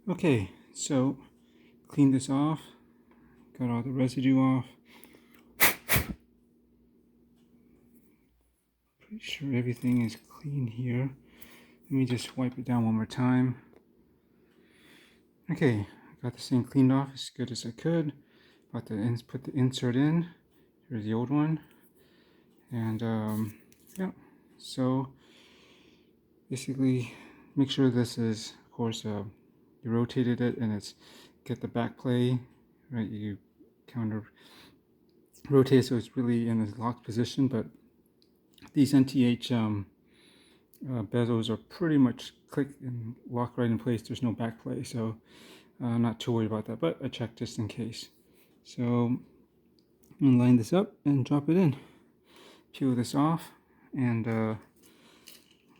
Okay, so clean this off, got all the residue off. Pretty sure everything is clean here. Let me just wipe it down one more time. Okay, I got this thing cleaned off as good as I could. About to put the insert in. Here's the old one. And yeah, so basically make sure this is, of course, you rotated it and it's get the back play, right? You counter rotate so it's really in a locked position, but these NTH bezels are pretty much click and lock right in place. There's no back play, so I'm not too worried about that, but I checked just in case. So I'm gonna line this up and drop it in. Peel this off and we'll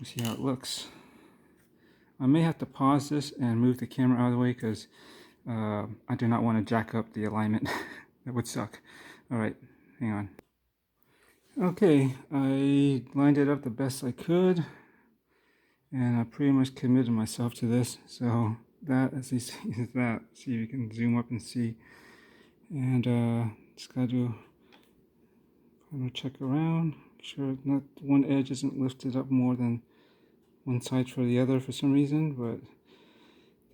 see how it looks. I may have to pause this and move the camera out of the way because I do not want to jack up the alignment. That would suck. Alright, hang on. Okay, I lined it up the best I could and I pretty much committed myself to this. So that, as you see, is that. See if you can zoom up and see. And just gotta do kind of check around, make sure not one edge isn't lifted up more than one side for the other for some reason, but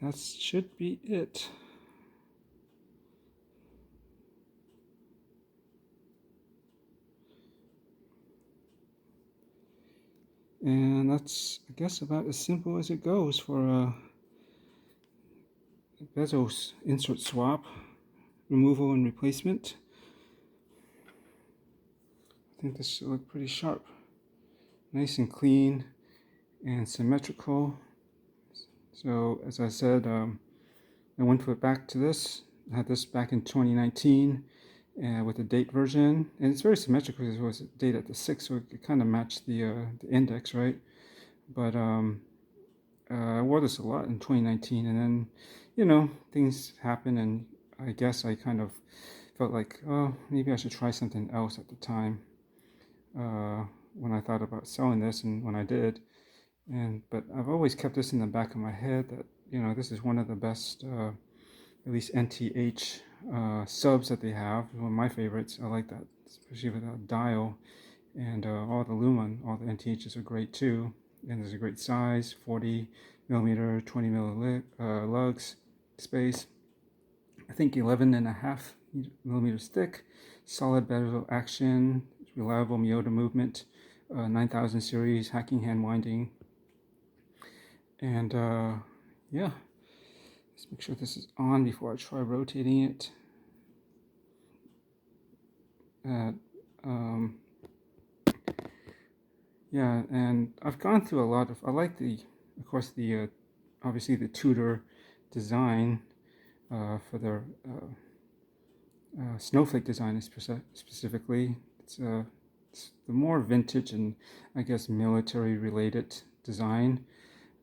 that should be it. And that's, I guess, about as simple as it goes for a bezel insert swap, removal and replacement. I think this should look pretty sharp. Nice and clean and symmetrical. So as I said, I went back to this. I had this back in 2019 with the date version, and it's very symmetrical because it was date at the 6th, so it kind of matched the index, right? But I wore this a lot in 2019, and then, you know, things happen, and I guess I kind of felt like, oh, maybe I should try something else at the time when I thought about selling this, and when I did. But I've always kept this in the back of my head that, you know, this is one of the best, at least NTH subs that they have. One of my favorites. I like that, especially with that dial and all the lumen. All the NTHs are great too, and there's a great size: 40 millimeter, 20 lugs space. I think 11.5 millimeters thick. Solid bezel action, reliable Miyota movement. 9000 series hacking hand winding. And yeah, let's make sure this is on before I try rotating it. Yeah, and I've gone through a lot of, I like the, of course, the obviously the Tudor design for their snowflake design specifically. It's the more vintage and I guess military related design,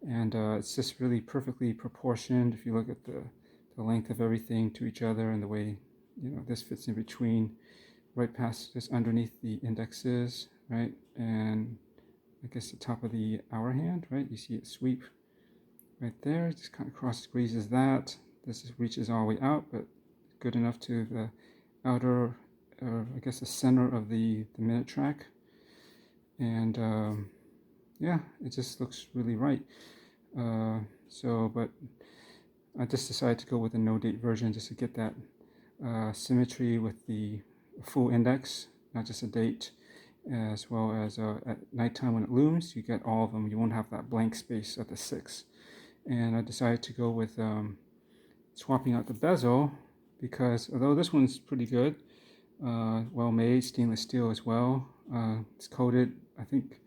and it's just really perfectly proportioned if you look at the length of everything to each other and the way, you know, this fits in between, right past just underneath the indexes, right, and I guess the top of the hour hand, right, you see it sweep right there, it just kind of cross squeezes that. This reaches all the way out, but good enough to the outer, I guess the center of the minute track. And yeah, it just looks really right. But I just decided to go with a no date version just to get that symmetry with the full index, not just a date, as well as at nighttime when it looms, you get all of them. You won't have that blank space at the 6. And I decided to go with swapping out the bezel because although this one's pretty good, well made, stainless steel as well. It's coated. I think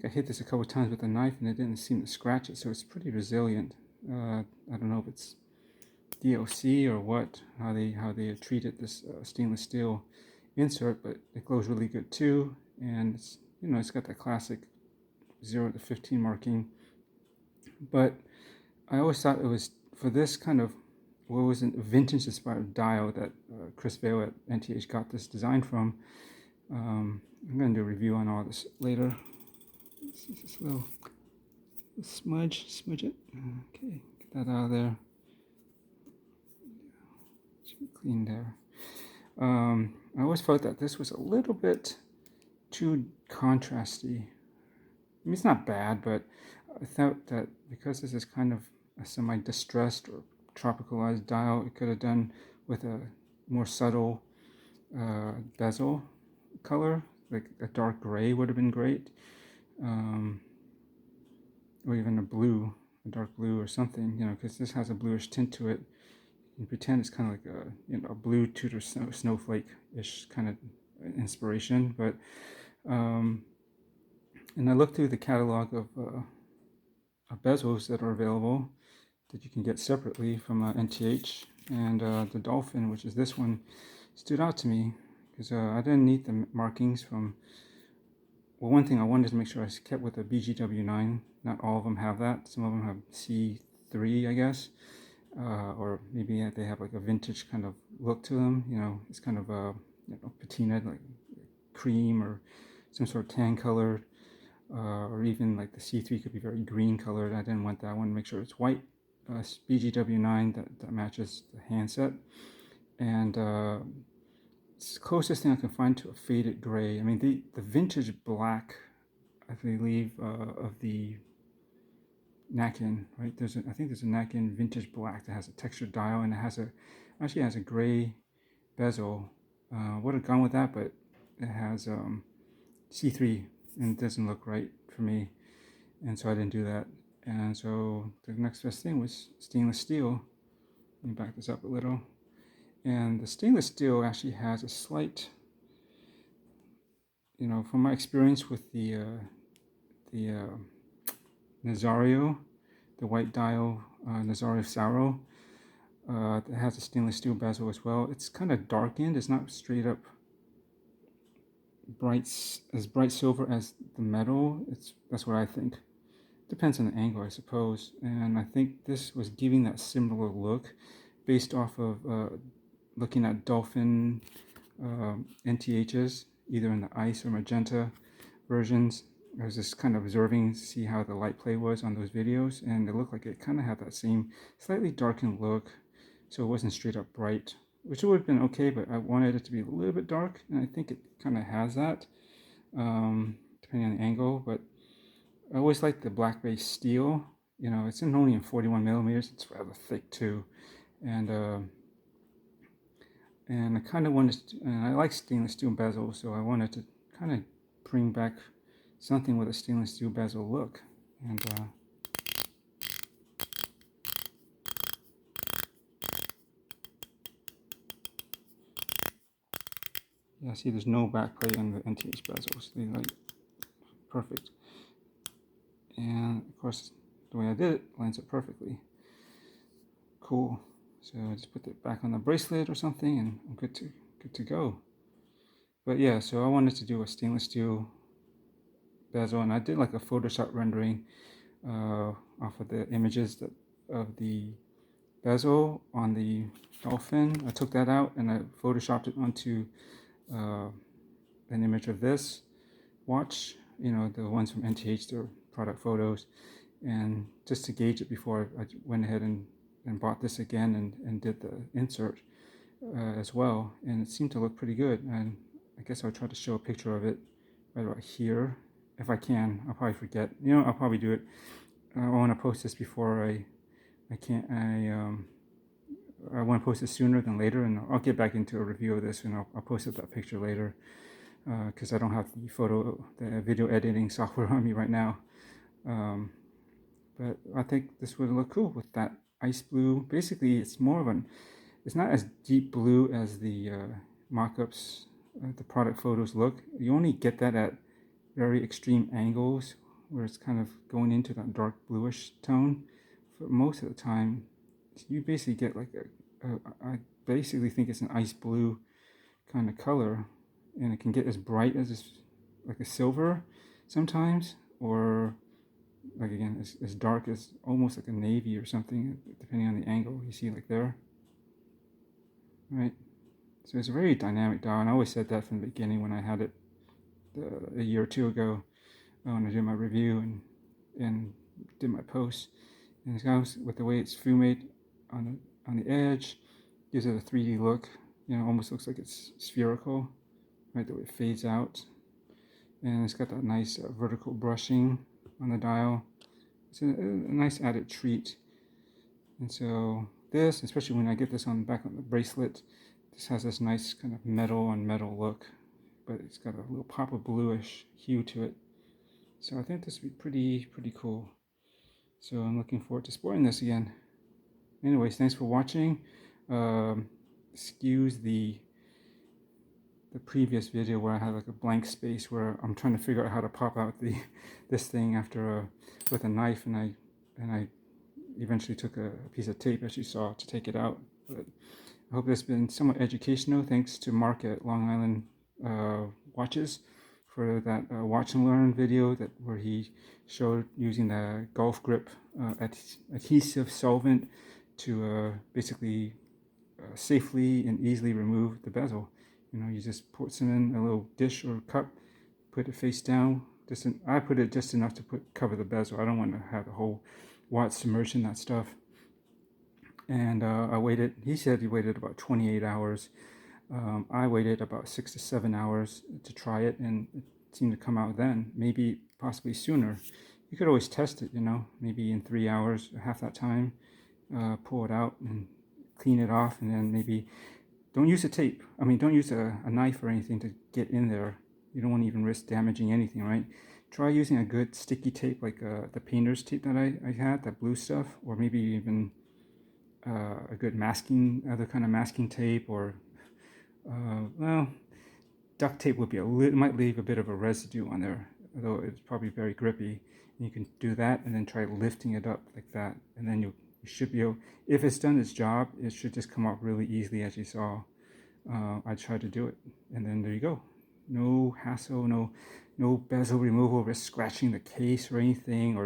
I hit this a couple times with a knife and it didn't seem to scratch it, so it's pretty resilient. I don't know if it's DLC or what, how they treated this stainless steel insert, but it glows really good too. And it's, you know, it's got that classic 0 to 15 marking. But I always thought it was for this kind of what was a vintage inspired dial that Chris Vail at NTH got this design from. I'm going to do a review on all this later. This little smudge it. Okay, that out of there. Should be clean there. I always felt that this was a little bit too contrasty. I mean, it's not bad, but I thought that because this is kind of a semi-distressed or tropicalized dial, it could have done with a more subtle bezel color, like a dark gray would have been great, or even a dark blue or something, because this has a bluish tint to it. You can pretend it's kind of like a blue Tudor snowflake-ish kind of inspiration, but and I looked through the catalog of bezels that are available that you can get separately from NTH, and the Dolphin, which is this one, stood out to me because I didn't need the markings from. Well, one thing I wanted to make sure I kept with the BGW9. Not all of them have that. Some of them have C3, I guess, or maybe they have like a vintage kind of look to them. It's kind of patina, like cream or some sort of tan colored, or even like the C3 could be very green colored. I didn't want that. I wanted to make sure it's white. BGW9 that matches the handset, and it's the closest thing I can find to a faded gray. I mean, the vintage black, I believe, of the Nacken, right? I think there's a Nacken vintage black that has a textured dial, and it actually has a gray bezel. Would have gone with that, but it has C3 and it doesn't look right for me, and so I didn't do that. And so the next best thing was stainless steel. Let me back this up a little. And the stainless steel actually has a slight, from my experience with the Nazario, the white dial Nazario Sauro, it has a stainless steel bezel as well. It's kind of darkened. It's not straight up bright silver as the metal. That's what I think. Depends on the angle, I suppose. And I think this was giving that similar look based off of looking at Dolphin NTHs, either in the ice or magenta versions. I was just kind of observing to see how the light play was on those videos, and it looked like it kind of had that same slightly darkened look, so it wasn't straight up bright, which would have been okay, but I wanted it to be a little bit dark, and I think it kind of has that, depending on the angle. But I always liked the black base steel. It's only in 41 millimeters. It's rather thick too, and I kind of wanted to, and I like stainless steel bezel, so I wanted to kind of bring back something with a stainless steel bezel look. And yeah, see, there's no backplate on the NTH bezels. They like perfect, and of course the way I did it lines up perfectly. Cool. So I just put it back on the bracelet or something, and I'm good to go. But yeah, so I wanted to do a stainless steel bezel, and I did like a Photoshop rendering off of the images of the bezel on the Dolphin. I took that out and I photoshopped it onto an image of this watch, the ones from NTH, their product photos, and just to gauge it before I went ahead and bought this again and did the insert as well, and it seemed to look pretty good. And I guess I'll try to show a picture of it right about here if I can. I'll probably forget. I'll probably do it. I want to post this before I want to post this sooner than later, and I'll get back into a review of this, and I'll post up that picture later because I don't have the video editing software on me right now. But I think this would look cool with that ice blue. Basically, it's not as deep blue as the mock-ups, the product photos look. You only get that at very extreme angles where it's kind of going into that dark bluish tone. For most of the time, you basically get like I basically think it's an ice blue kind of color, and it can get as bright as like a silver sometimes, or like again as dark as almost like a navy or something, depending on the angle you see, like there, right? So it's a very dynamic dial, and I always said that from the beginning when I had it a year or two ago when I did my review and did my posts. And it goes with the way it's fumate on the edge, gives it a 3D look. You know, almost looks like it's spherical, right? The way it fades out, and it's got that nice vertical brushing on the dial. It's a nice added treat. And so this, especially when I get this on the back of the bracelet, this has this nice kind of metal on metal look, but it's got a little pop of bluish hue to it. So I think this would be pretty cool. So I'm looking forward to sporting this again. Anyways, thanks for watching. Excuse the previous video where I had like a blank space where I'm trying to figure out how to pop out this thing after with a knife, and I eventually took a piece of tape, as you saw, to take it out. But I hope this has been somewhat educational. Thanks to Marc at Long Island Watches for that watch and learn video where he showed using the golf grip adhesive solvent to basically safely and easily remove the bezel. You know, you just pour some in a little dish or cup, put it face down. I put it just enough to cover the bezel. I don't want to have the whole watch submerged in that stuff. And I waited. He said he waited about 28 hours. I waited about 6 to 7 hours to try it, and it seemed to come out then. Maybe possibly sooner. You could always test it. You know, maybe in 3 hours, half that time, pull it out and clean it off, and then maybe don't use a tape. I mean, don't use a knife or anything to get in there. You don't want to even risk damaging anything, right? Try using a good sticky tape like the painter's tape that I had, that blue stuff, or maybe even a good other kind of masking tape, or well, duct tape would be might leave a bit of a residue on there, although it's probably very grippy. And you can do that and then try lifting it up like that, and then you should be able, if it's done its job, it should just come out really easily, as you saw. I tried to do it, and then there you go. No hassle, no bezel removal, risk scratching the case or anything,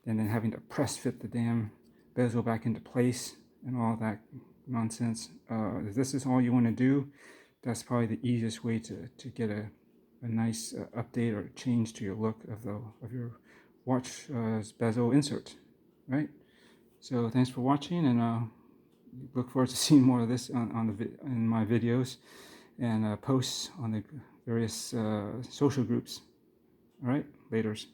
and then having to press fit the damn bezel back into place and all that nonsense. If this is all you want to do, that's probably the easiest way to get a nice update or change to your look of your watch bezel insert, right? So thanks for watching, and look forward to seeing more of this in my videos and posts on the various social groups. All right, laters.